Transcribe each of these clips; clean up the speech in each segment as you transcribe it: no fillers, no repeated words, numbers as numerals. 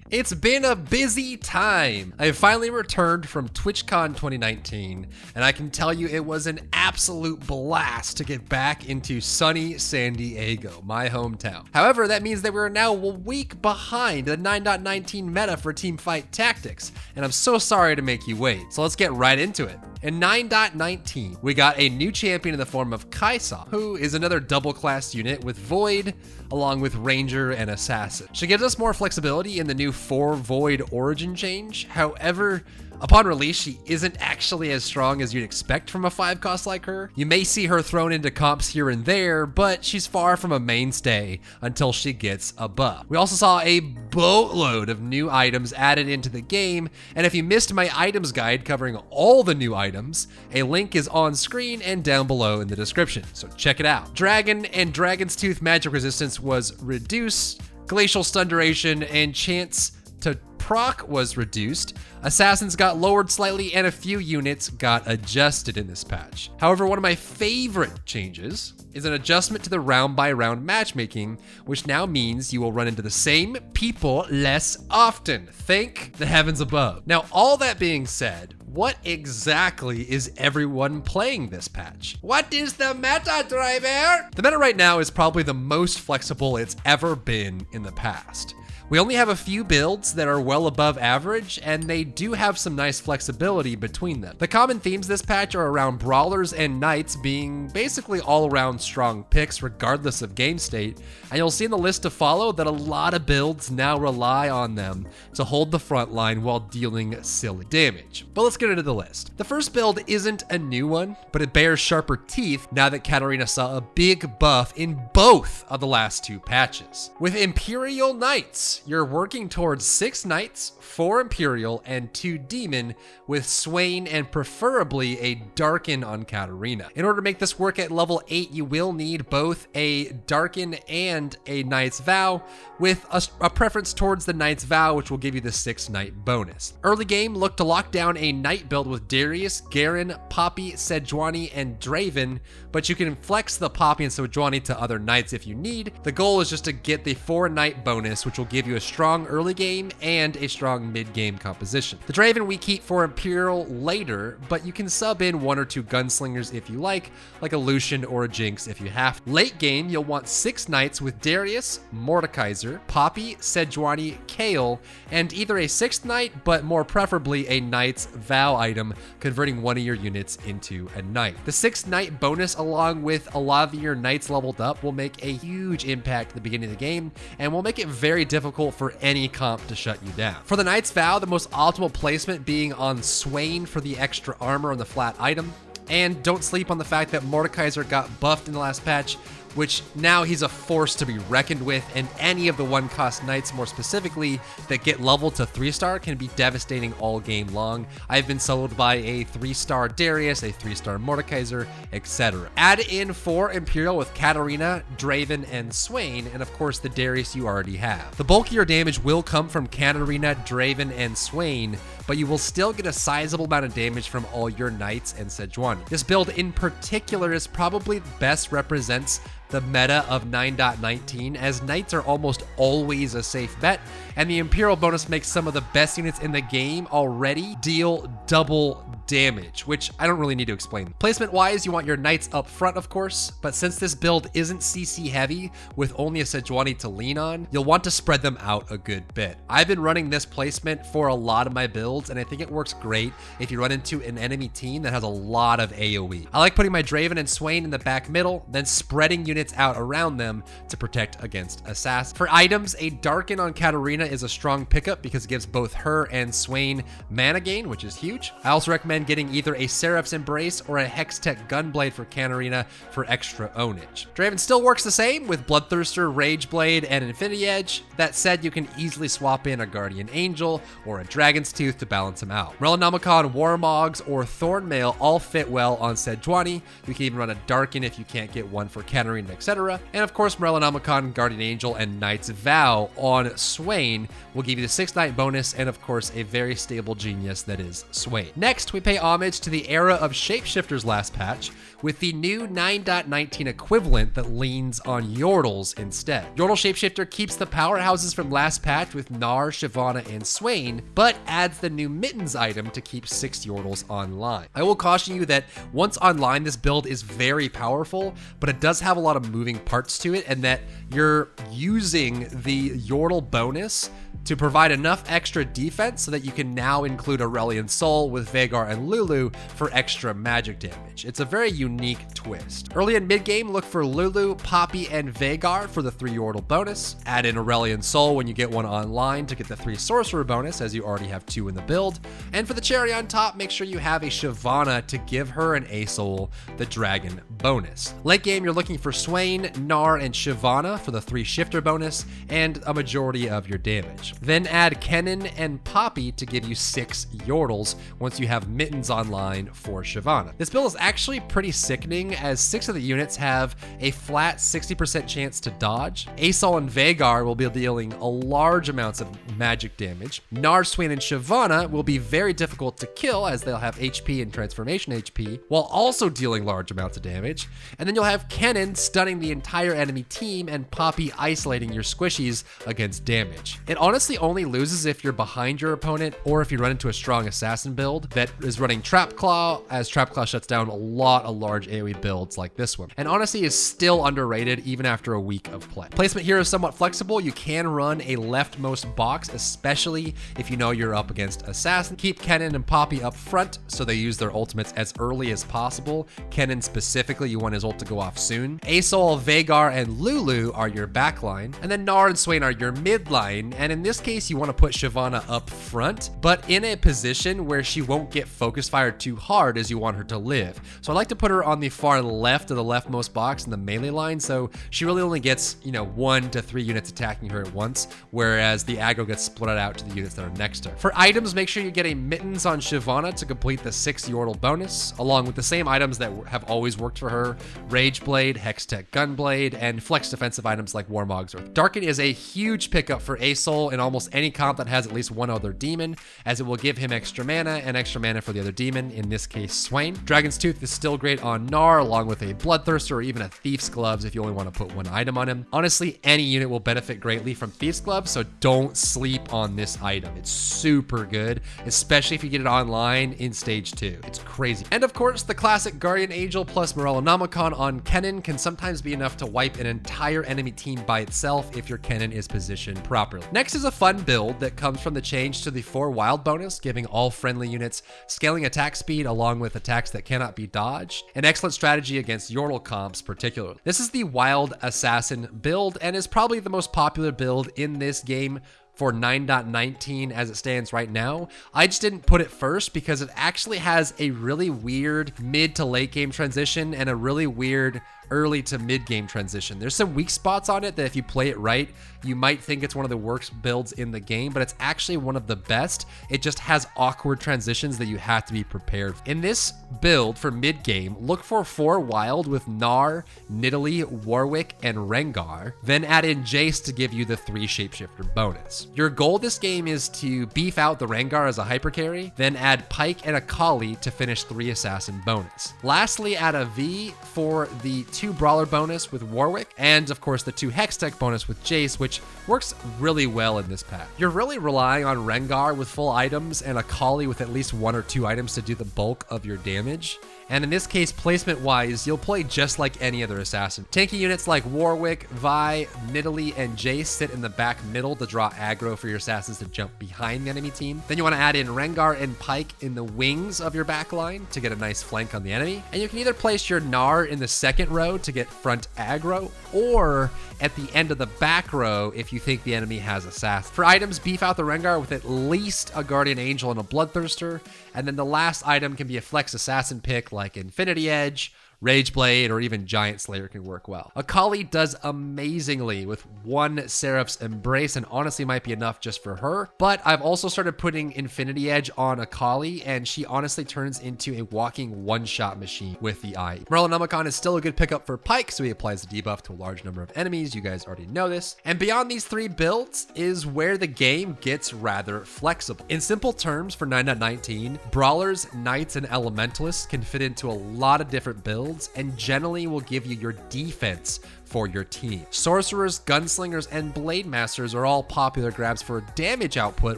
It's been a busy time. I have finally returned from TwitchCon 2019, and I can tell you it was an absolute blast to get back into sunny San Diego, my hometown. However, that means that we're now a week behind the 9.19 meta for Teamfight tactics, and I'm so sorry to make you wait. So let's get right into it. In 9.19, we got a new champion in the form of Kaisa, who is another double-class unit with Void, along with Ranger and Assassin. She gives us more flexibility in the new 4 Void origin change. However, upon release, she isn't actually as strong as you'd expect from a 5 cost like her. You may see her thrown into comps here and there, but she's far from a mainstay until she gets a buff. We also saw a boatload of new items added into the game, and if you missed my items guide covering all the new items, a link is on screen and down below in the description, so check it out. Dragon and Dragon's Tooth magic resistance was reduced, glacial stun duration and chance to proc was reduced, assassins got lowered slightly, and a few units got adjusted in this patch. However, one of my favorite changes is an adjustment to the round-by-round matchmaking, which now means you will run into the same people less often. Thank the heavens above. Now, all that being said, what exactly is everyone playing this patch? What is the meta, drybear? The meta right now is probably the most flexible it's ever been in the past. We only have a few builds that are well above average, and they do have some nice flexibility between them. The common themes this patch are around brawlers and knights being basically all around strong picks regardless of game state, and you'll see in the list to follow that a lot of builds now rely on them to hold the front line while dealing silly damage. But let's get into the list. The first build isn't a new one, but it bears sharper teeth now that Katarina saw a big buff in both of the last 2 patches. With Imperial Knights, you're working towards 6 Knights, 4 Imperial, and 2 Demon, with Swain and preferably a Darken on Katarina. In order to make this work at level 8, you will need both a Darken and a Knight's Vow, with a preference towards the Knight's Vow, which will give you the 6 Knight bonus. Early game, look to lock down a Knight build with Darius, Garen, Poppy, Sejuani, and Draven, but you can flex the Poppy and Sejuani to other Knights if you need. The goal is just to get the 4 Knight bonus, which will give you a strong early game and a strong mid game composition. The Draven we keep for Imperial later, but you can sub in 1 or 2 gunslingers if you like a Lucian or a Jinx if you have. Late game, you'll want 6 Knights with Darius, Mordekaiser, Poppy, Sejuani, Kayle, and either a 6th Knight, but more preferably a Knight's Vow item, converting one of your units into a Knight. The 6th Knight bonus, along with a lot of your Knights leveled up, will make a huge impact at the beginning of the game, and will make it very difficult for any comp to shut you down. For the Knight's Vow, the most optimal placement being on Swain for the extra armor on the flat item, and don't sleep on the fact that Mordekaiser got buffed in the last patch, which now he's a force to be reckoned with, and any of the 1-cost knights more specifically that get leveled to 3-star can be devastating all game long. I've been soloed by a 3-star Darius, a 3-star Mordekaiser, etc. Add in 4 Imperial with Katarina, Draven, and Swain, and of course the Darius you already have. The bulk of your damage will come from Katarina, Draven, and Swain, but you will still get a sizable amount of damage from all your knights and Sejuani. This build in particular is probably best represents the meta of 9.19, as knights are almost always a safe bet, and the Imperial bonus makes some of the best units in the game already deal double damage, which I don't really need to explain. Placement wise, you want your knights up front, of course, but since this build isn't CC heavy with only a Sejuani to lean on, you'll want to spread them out a good bit. I've been running this placement for a lot of my builds, and I think it works great if you run into an enemy team that has a lot of AoE. I like putting my Draven and Swain in the back middle, then spreading units out around them to protect against assassins. For items, a Darken on Katarina is a strong pickup because it gives both her and Swain mana gain, which is huge. I also recommend getting either a Seraph's Embrace or a Hextech Gunblade for Katarina for extra ownage. Draven still works the same with Bloodthirster, Rageblade, and Infinity Edge. That said, you can easily swap in a Guardian Angel or a Dragon's Tooth to balance them out. Morellonomicon, Warmogs, or Thornmail all fit well on Sejuani. You can even run a Darken if you can't get one for Katarina, etc. And of course, Morellonomicon, Guardian Angel, and Knight's Vow on Swain Swain will give you the 6 Knight bonus and of course a very stable genius that is Swain. Next, we pay homage to the era of Shapeshifters last patch with the new 9.19 equivalent that leans on Yodels instead. Yodel Shapeshifter keeps the powerhouses from last patch with Gnar, Shyvana, and Swain, but adds the new Mittens item to keep 6 Yodels online. I will caution you that once online, this build is very powerful, but it does have a lot of moving parts to it, and that you're using the Yodel bonus to provide enough extra defense so that you can now include Aurelion Sol with Vhagar and Lulu for extra magic damage. It's a very unique twist. Early and mid game, look for Lulu, Poppy, and Vhagar for the 3 Yordle bonus. Add in Aurelion Sol when you get one online to get the 3 Sorcerer bonus, as you already have 2 in the build. And for the cherry on top, make sure you have a Shyvana to give her an Asol, the Dragon bonus. Late game, you're looking for Swain, Gnar, and Shyvana for the 3 Shifter bonus and a majority of your damage. Then add Kennen and Poppy to give you 6 Yordles once you have Mittens online for Shyvana. This build is actually pretty sickening, as 6 of the units have a flat 60% chance to dodge. Asol and Vhagar will be dealing a large amounts of magic damage. Gnar, Swain, and Shyvana will be very difficult to kill, as they'll have HP and transformation HP, while also dealing large amounts of damage. And then you'll have Kennen stunning the entire enemy team and Poppy isolating your squishies against damage. It honestly only loses if you're behind your opponent, or if you run into a strong assassin build that is running Trap Claw, as Trap Claw shuts down a lot of large AoE builds like this one, and honestly is still underrated even after a week of play. Placement here is somewhat flexible. You can run a leftmost box, especially if you know you're up against assassin. Keep Kennen and Poppy up front so they use their ultimates as early as possible. Kennen specifically, you want his ult to go off soon. Asol, Vhagar, and Lulu are your backline, and then Gnar and Swain are your midline, and in this case, you want to put Shyvana up front, but in a position where she won't get focus fired too hard as you want her to live. So I like to put her on the far left of the leftmost box in the melee line, so she really only gets, 1 to 3 units attacking her at once, whereas the aggro gets split out to the units that are next to her. For items, make sure you get a Mittens on Shyvana to complete the 6 Yordle bonus, along with the same items that have always worked for her: Rage Blade, Hextech Gunblade, and flex defensive items like Warmog's Earth. Darken is a huge pickup for Asol in almost any comp that has at least one other demon, as it will give him extra mana and extra mana for the other demon, in this case Swain. Dragon's Tooth is still great on Gnar, along with a Bloodthirster or even a Thief's Gloves if you only want to put one item on him. Honestly, any unit will benefit greatly from Thief's Gloves, so don't sleep on this item. It's super good, especially if you get it online in stage 2. It's crazy. And of course, the classic Guardian Angel plus Morellonomicon on Kennen can sometimes be enough to wipe an entire enemy team by itself if your Kennen is positioned properly. Next is a fun build that comes from the change to the 4 wild bonus, giving all friendly units scaling attack speed along with attacks that cannot be dodged. An excellent strategy against Yordle comps particularly. This is the wild assassin build and is probably the most popular build in this game for 9.19 as it stands right now. I just didn't put it first because it actually has a really weird mid to late game transition and a really weird early to mid game transition. There's some weak spots on it that if you play it right, you might think it's one of the worst builds in the game, but it's actually one of the best. It just has awkward transitions that you have to be prepared for. In this build for mid game, look for 4 wild with Gnar, Nidalee, Warwick, and Rengar, then add in Jace to give you the 3 Shapeshifter bonus. Your goal this game is to beef out the Rengar as a hyper carry, then add Pike and Akali to finish 3 assassin bonus. Lastly, add a V for the 2 Brawler bonus with Warwick, and of course the 2 Hextech bonus with Jace, which works really well in this pack. You're really relying on Rengar with full items and Akali with at least 1 or 2 items to do the bulk of your damage. And in this case, placement-wise, you'll play just like any other assassin. Tanky units like Warwick, Vi, Nidalee, and Jace sit in the back middle to draw aggro for your assassins to jump behind the enemy team. Then you want to add in Rengar and Pike in the wings of your back line to get a nice flank on the enemy. And you can either place your Gnar in the second row to get front aggro, or at the end of the back row if you think the enemy has assassin. For items, beef out the Rengar with at least a Guardian Angel and a Bloodthirster, and then the last item can be a flex assassin pick like Infinity Edge, Rage Blade or even Giant Slayer can work well. Akali does amazingly with one Seraph's Embrace, and honestly might be enough just for her, but I've also started putting Infinity Edge on Akali, and she honestly turns into a walking one-shot machine with the eye. Merlenomicon is still a good pickup for Pyke, so he applies the debuff to a large number of enemies. You guys already know this. And beyond these three builds is where the game gets rather flexible. In simple terms, for 9.19, Brawlers, Knights, and Elementalists can fit into a lot of different builds and generally will give you your defense for your team. Sorcerers, Gunslingers, and Blade Masters are all popular grabs for damage output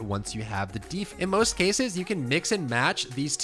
once you have the def. In most cases, you can mix and match these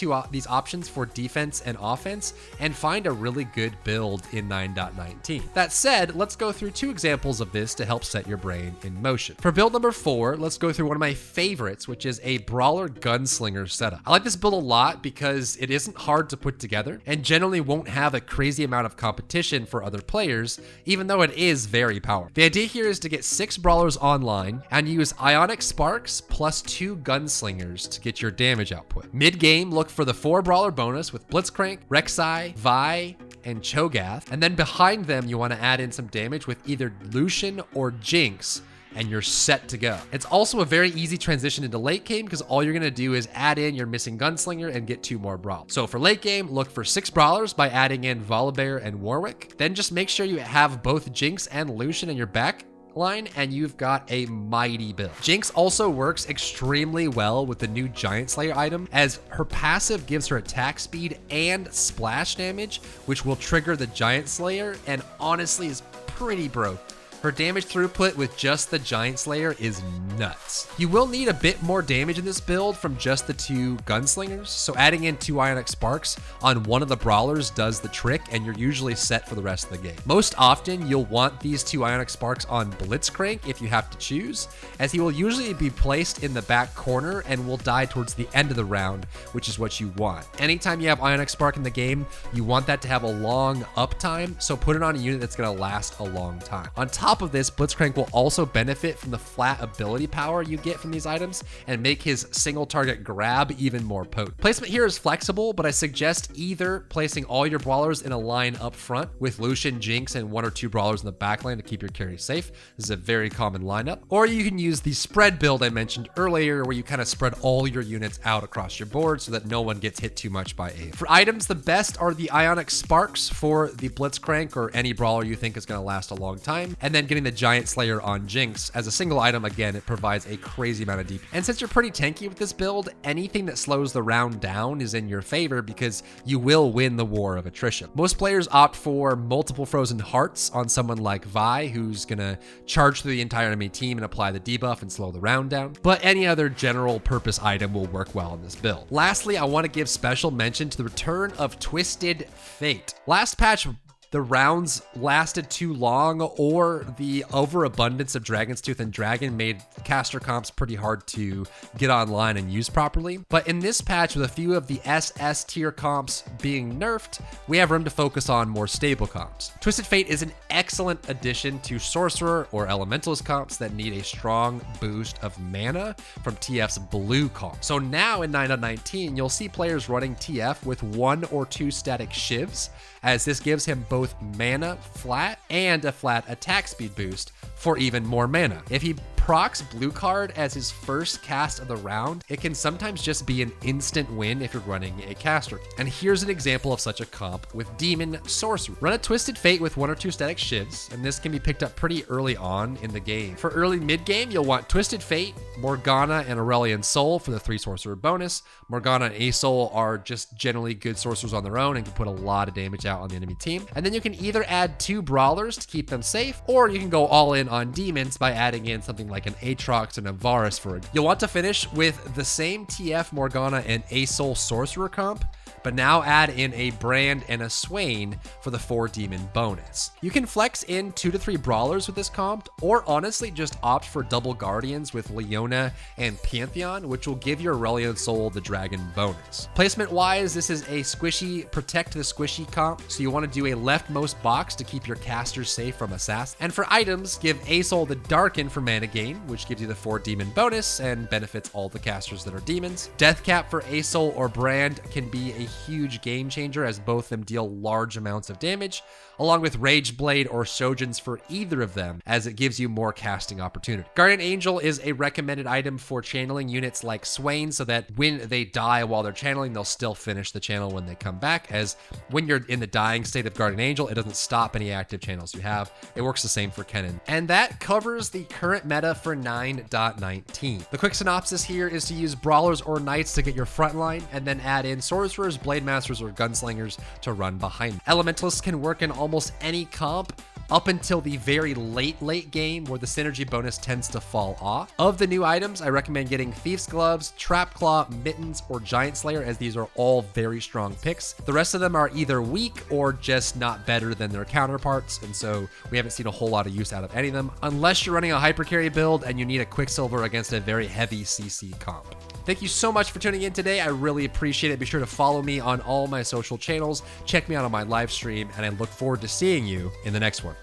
options for defense and offense and find a really good build in 9.19. That said, let's go through two examples of this to help set your brain in motion. For build number 4, let's go through one of my favorites, which is a Brawler Gunslinger setup. I like this build a lot because it isn't hard to put together and generally won't have a crazy amount of competition for other players, even though it is very powerful. The idea here is to get 6 Brawlers online and use Ionic Sparks plus 2 Gunslingers to get your damage output. Mid-game, look for the 4 Brawler bonus with Blitzcrank, Rek'Sai, Vi, and Cho'Gath, and then behind them you want to add in some damage with either Lucian or Jinx, and you're set to go. It's also a very easy transition into late game because all you're gonna do is add in your missing Gunslinger and get 2 more Brawlers. So for late game, look for 6 Brawlers by adding in Volibear and Warwick. Then just make sure you have both Jinx and Lucian in your back line and you've got a mighty build. Jinx also works extremely well with the new Giant Slayer item, as her passive gives her attack speed and splash damage, which will trigger the Giant Slayer and honestly is pretty broke. Her damage throughput with just the Giant Slayer is nuts. You will need a bit more damage in this build from just the 2 Gunslingers, so adding in 2 Ionic Sparks on one of the Brawlers does the trick, and you're usually set for the rest of the game. Most often, you'll want these 2 Ionic Sparks on Blitzcrank if you have to choose, as he will usually be placed in the back corner and will die towards the end of the round, which is what you want. Anytime you have Ionic Spark in the game, you want that to have a long uptime, so put it on a unit that's gonna last a long time. On top of this, Blitzcrank will also benefit from the flat ability power you get from these items and make his single target grab even more potent. Placement here is flexible, but I suggest either placing all your Brawlers in a line up front with Lucian, Jinx, and 1 or 2 Brawlers in the back line to keep your carry safe. This is a very common lineup. Or you can use the spread build I mentioned earlier, where you kind of spread all your units out across your board so that no one gets hit too much by A. For items, the best are the Ionic Sparks for the Blitzcrank or any Brawler you think is going to last a long time, and then getting the Giant Slayer on Jinx. As a single item, again, it provides a crazy amount of DP. And since you're pretty tanky with this build, anything that slows the round down is in your favor because you will win the war of attrition. Most players opt for multiple Frozen Hearts on someone like Vi, who's gonna charge through the entire enemy team and apply the debuff and slow the round down. But any other general purpose item will work well in this build. Lastly, I want to give special mention to the return of Twisted Fate. Last patch, the rounds lasted too long, or the overabundance of Dragon's Tooth and Dragon made caster comps pretty hard to get online and use properly. But in this patch, with a few of the SS tier comps being nerfed, we have room to focus on more stable comps. Twisted Fate is an excellent addition to Sorcerer or Elementalist comps that need a strong boost of mana from TF's blue comp. So now in 9.19, you'll see players running TF with 1 or 2 static shivs, as this gives him both mana flat and a flat attack speed boost for even more mana. If he procs blue card as his first cast of the round, it can sometimes just be an instant win if you're running a caster. And here's an example of such a comp with Demon Sorcerer. Run a Twisted Fate with 1 or 2 static shivs, and this can be picked up pretty early on in the game. For early mid-game, you'll want Twisted Fate, Morgana, and Aurelion Soul for the 3 sorcerer bonus. Morgana and A-Soul are just generally good sorcerers on their own and can put a lot of damage out on the enemy team. And then you can either add 2 Brawlers to keep them safe, or you can go all in on demons by adding in something like an Aatrox and a Varus for it. You'll want to finish with the same TF, Morgana, and A-Soul sorcerer comp, but now add in a Brand and a Swain for the 4 demon bonus. You can flex in 2 to 3 Brawlers with this comp, or honestly just opt for double Guardians with Leona and Pantheon, which will give your Aurelion Soul the dragon bonus. Placement wise, this is a squishy, protect the squishy comp, so you want to do a leftmost box to keep your casters safe from assassins. And for items, give A-Soul the Darken for mana gain, which gives you the 4 demon bonus and benefits all the casters that are demons. Death Cap for A-Soul or Brand can be a huge game changer as both of them deal large amounts of damage, along with Rage Blade or Shojins for either of them, as it gives you more casting opportunity. Guardian Angel is a recommended item for channeling units like Swain, so that when they die while they're channeling, they'll still finish the channel when they come back, as when you're in the dying state of Guardian Angel, it doesn't stop any active channels you have. It works the same for Kennen. And that covers the current meta for 9.19. The quick synopsis here is to use Brawlers or Knights to get your front line, and then add in Sorcerers, Blade Masters, or Gunslingers to run behind. Elementalists can work in almost any comp, up until the very late game where the synergy bonus tends to fall off. Of the new items, I recommend getting Thief's Gloves, Trap Claw, Mittens, or Giant Slayer, as these are all very strong picks. The rest of them are either weak or just not better than their counterparts, and so we haven't seen a whole lot of use out of any of them, unless you're running a hyper carry build and you need a Quicksilver against a very heavy CC comp. Thank you so much for tuning in today. I really appreciate it. Be sure to follow me on all my social channels, check me out on my live stream, and I look forward to seeing you in the next one.